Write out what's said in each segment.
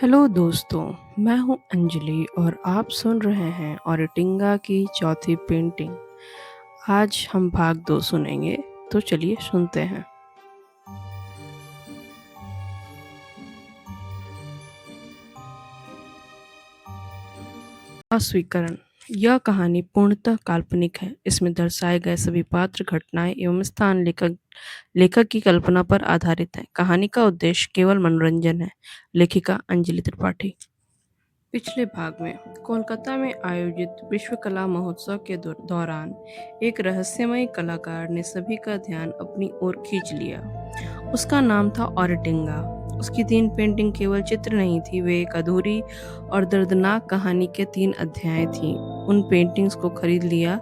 Hello दोस्तों, मैं हूं अंजलि और आप सुन रहे हैं औरटिंगा की चौथी पेंटिंग। आज हम भाग 2 सुनेंगे, तो चलिए सुनते हैं। अस्वीकरण। यह कहानी पूर्णतः काल्पनिक है। इसमें दर्शाए गए सभी पात्र, घटनाएं एवं स्थान लेखक लेखक की कल्पना पर आधारित है। कहानी का उद्देश्य केवल मनोरंजन है। लेखिका अंजलि त्रिपाठी। पिछले भाग में कोलकाता में आयोजित विश्व कला महोत्सव के दौरान एक रहस्यमय कलाकार ने सभी का ध्यान अपनी ओर खींच लिया। उसका नाम था औरटिंगा। उसकी 3 पेंटिंग केवल चित्र नहीं थी, वे एक अधूरी और दर्दनाक कहानी के 3 अध्याय थीं। उन पेंटिंग्स को खरीद लिया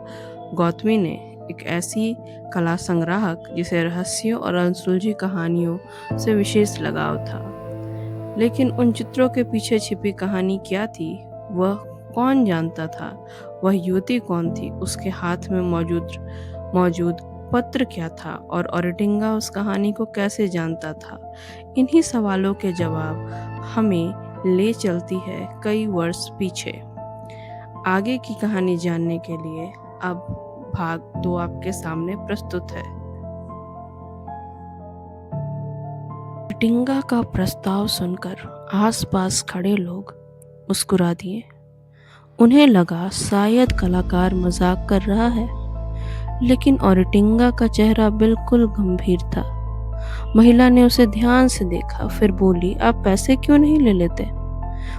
गौतमी ने, एक ऐसी कला संग्राहक जिसे रहस्यों और अनसुलझी कहानियों से विशेष लगाव था। लेकिन उन चित्रों के पीछे छिपी कहानी क्या थी, वह कौन जानता था? वह युवती कौन थी? उसके हाथ में मौजूद पत्र क्या था और औरटिंगा उस कहानी को कैसे जानता था? इन्हीं सवालों के जवाब हमें ले चलती है कई वर्ष पीछे। आगे की कहानी जानने के लिए अब भाग 2 आपके सामने प्रस्तुत है। औरटिंगा का प्रस्ताव सुनकर आसपास खड़े लोग मुस्कुरा दिए। उन्हें लगा शायद कलाकार मजाक कर रहा है, लेकिन औरटिंगा का चेहरा बिल्कुल गंभीर था। महिला ने उसे ध्यान से देखा, फिर बोली, आप पैसे क्यों नहीं ले लेते?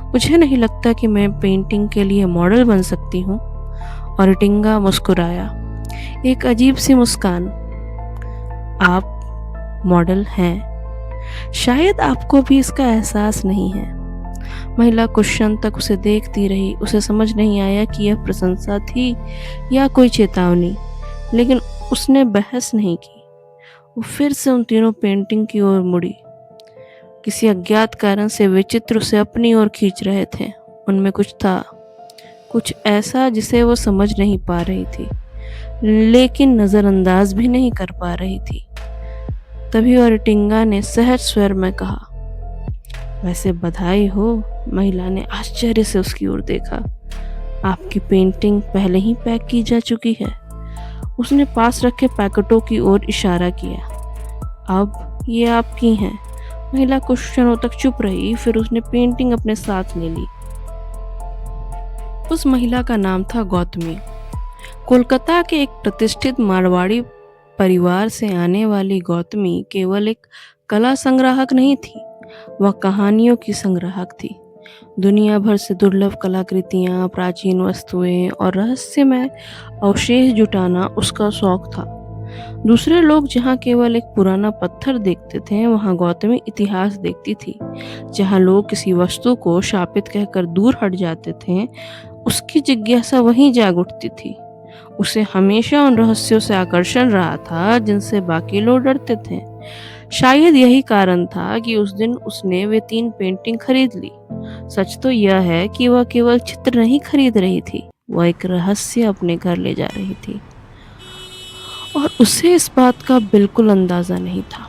मुझे नहीं लगता कि मैं पेंटिंग के लिए मॉडल बन सकती हूँ। औरटिंगा मुस्कुराया, एक अजीब सी मुस्कान। आप मॉडल हैं, शायद आपको भी इसका एहसास नहीं है। महिला कुछ क्षण तक उसे देखती रही। उसे समझ नहीं आया कि यह प्रशंसा थी या कोई चेतावनी, लेकिन उसने बहस नहीं की। वो फिर से उन तीनों पेंटिंग की ओर मुड़ी। किसी अज्ञात कारण से वे चित्र उसे अपनी ओर खींच रहे थे। उनमें कुछ था, कुछ ऐसा जिसे वो समझ नहीं पा रही थी, लेकिन नजरअंदाज भी नहीं कर पा रही थी। तभी औरटिंगा ने सहज स्वर में कहा, वैसे बधाई हो। महिला ने आश्चर्य से उसकी ओर देखा। आपकी पेंटिंग पहले ही पैक की जा चुकी है। उसने पास रखे पैकेटों की ओर इशारा किया। अब ये आपकी हैं। महिला कुछ क्षणों तक चुप रही, फिर उसने पेंटिंग अपने साथ ले ली। उस महिला का नाम था गौतमी। कोलकाता के एक प्रतिष्ठित मारवाड़ी परिवार से आने वाली गौतमी केवल एक कला संग्राहक नहीं थी, वह कहानियों की संग्राहक थी। दुनिया भर से दुर्लभ कलाकृतियां, प्राचीन वस्तुएं और रहस्यमय अवशेष जुटाना उसका शौक था। दूसरे लोग जहां केवल एक पुराना पत्थर देखते थे, वहां गौतमी इतिहास देखती थी। जहां लोग किसी वस्तु को शापित कहकर दूर हट जाते थे, उसकी जिज्ञासा वहीं जाग उठती थी। उसे हमेशा उन रहस्यों से आकर्षण रहा था जिनसे बाकी लोग डरते थे। शायद यही कारण था कि उस दिन उसने वे 3 पेंटिंग खरीद ली। सच तो यह है कि वह केवल चित्र नहीं खरीद रही थी, वह एक रहस्य अपने घर ले जा रही थी। और उसे इस बात का बिल्कुल अंदाजा नहीं था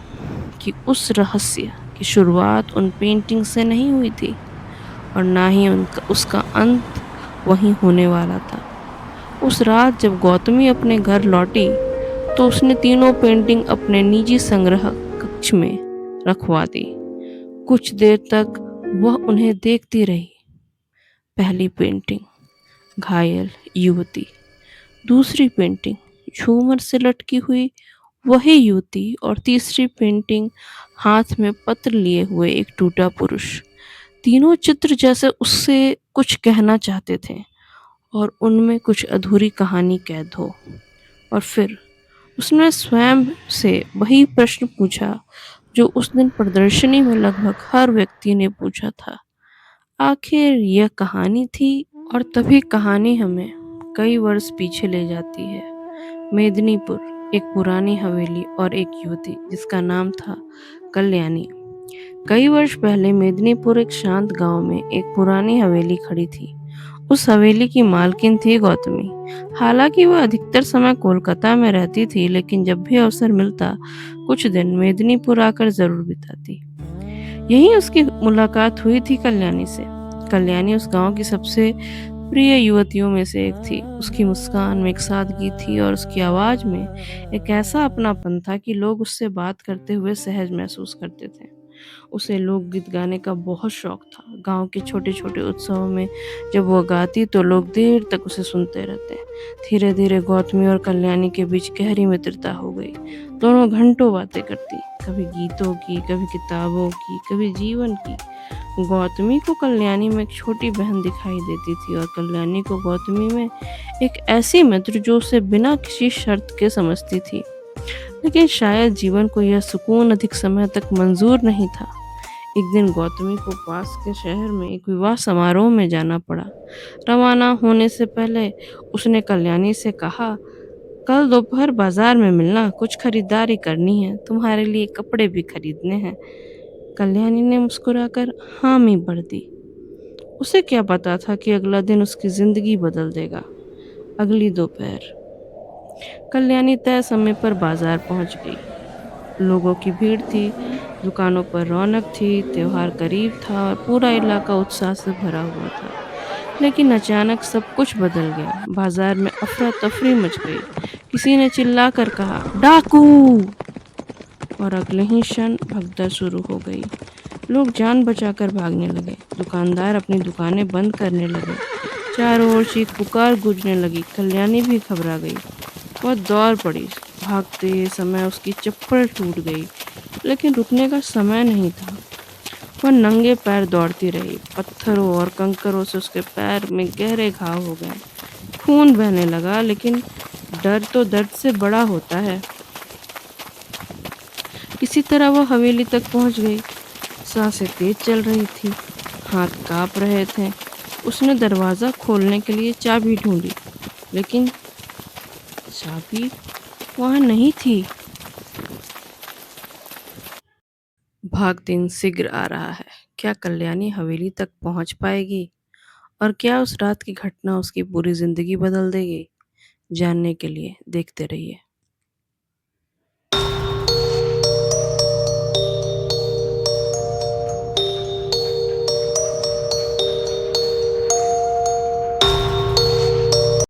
कि उस रहस्य की शुरुआत उन पेंटिंग से नहीं हुई थी और ना ही उसका अंत वहीं होने वाला था। उस रात जब गौतमी अपने घर लौटी, तो उसने तीनों पेंटिंग अपने निजी संग्रह कक्ष में रखवा दी। कुछ देर तक वह उन्हें देखती रही। पहली पेंटिंग, घायल युवती। दूसरी पेंटिंग, झूमर से लटकी हुई वही युवती। और तीसरी पेंटिंग, हाथ में पत्र लिए हुए एक टूटा पुरुष। तीनों चित्र जैसे उससे कुछ कहना चाहते थे और उनमें कुछ अधूरी कहानी कैद हो। और फिर उसने स्वयं से वही प्रश्न पूछा जो उस दिन प्रदर्शनी में लगभग हर व्यक्ति ने पूछा था, आखिर यह कहानी थी? और तभी कहानी हमें कई वर्ष पीछे ले जाती है। मेदिनीपुर, एक पुरानी हवेली और एक युवती जिसका नाम था कल्याणी। कई वर्ष पहले मेदिनीपुर एक शांत गांव में एक पुरानी हवेली खड़ी थी। उस हवेली की मालकिन थी गौतमी। हालांकि वह अधिकतर समय कोलकाता में रहती थी, लेकिन जब भी अवसर मिलता कुछ दिन मेदिनीपुर आकर जरूर बिताती। यहीं उसकी मुलाकात हुई थी कल्याणी से। कल्याणी उस गांव की सबसे प्रिय युवतियों में से एक थी। उसकी मुस्कान में एक सादगी थी और उसकी आवाज़ में एक ऐसा अपनापन था कि लोग उससे बात करते हुए सहज महसूस करते थे। उसे लोकगीत गाने का बहुत शौक था। गांव के छोटे-छोटे उत्सवों में जब वो गाती तो लोग देर तक उसे सुनते रहते। धीरे-धीरे गौतमी और कल्याणी के बीच गहरी मित्रता हो गई। दोनों घंटों बातें करती, कभी गीतों की, कभी किताबों की, कभी जीवन की। गौतमी को कल्याणी में एक छोटी बहन दिखाई देती थी और कल्याणी को गौतमी में एक ऐसी मित्र जो उसे बिना किसी शर्त के समझती थी। लेकिन शायद जीवन को यह सुकून अधिक समय तक मंजूर नहीं था। एक दिन गौतमी को पास के शहर में एक विवाह समारोह में जाना पड़ा। रवाना होने से पहले उसने कल्याणी से कहा, कल दोपहर बाजार में मिलना, कुछ खरीदारी करनी है, तुम्हारे लिए कपड़े भी खरीदने हैं। कल्याणी ने मुस्कुराकर हामी भर दी। उसे क्या पता था कि अगला दिन उसकी जिंदगी बदल देगा। अगली दोपहर कल्याणी तय समय पर बाजार पहुंच गई। लोगों की भीड़ थी, दुकानों पर रौनक थी, त्योहार करीब था और पूरा इलाका उत्साह से भरा हुआ था। लेकिन अचानक सब कुछ बदल गया। बाजार में अफरा-तफरी मच गई। किसी ने चिल्लाकर कहा, डाकू! और अगले ही क्षण भगदड़ शुरू हो गई। लोग जान बचाकर भागने लगे। दुकानदार अपनी दुकानें बंद करने लगे। चारों ओर चीख-पुकार गूंजने लगी। कल्याणी भी घबरा गई। वह दौड़ पड़ी। भागते समय उसकी चप्पल टूट गई, लेकिन रुकने का समय नहीं था। वह नंगे पैर दौड़ती रही। पत्थरों और कंकरों से उसके पैर में गहरे घाव हो गए। खून बहने लगा, लेकिन डर तो दर्द से बड़ा होता है। किसी तरह वह हवेली तक पहुंच गई। सांसें तेज चल रही थी, हाथ कांप रहे थे। उसने दरवाजा खोलने के लिए चाबी ढूंढी, लेकिन चाबी वहां नहीं थी। भाग दिन शीघ्र आ रहा है। क्या कल्याणी हवेली तक पहुंच पाएगी? और क्या उस रात की घटना उसकी पूरी जिंदगी बदल देगी? जानने के लिए देखते रहिए।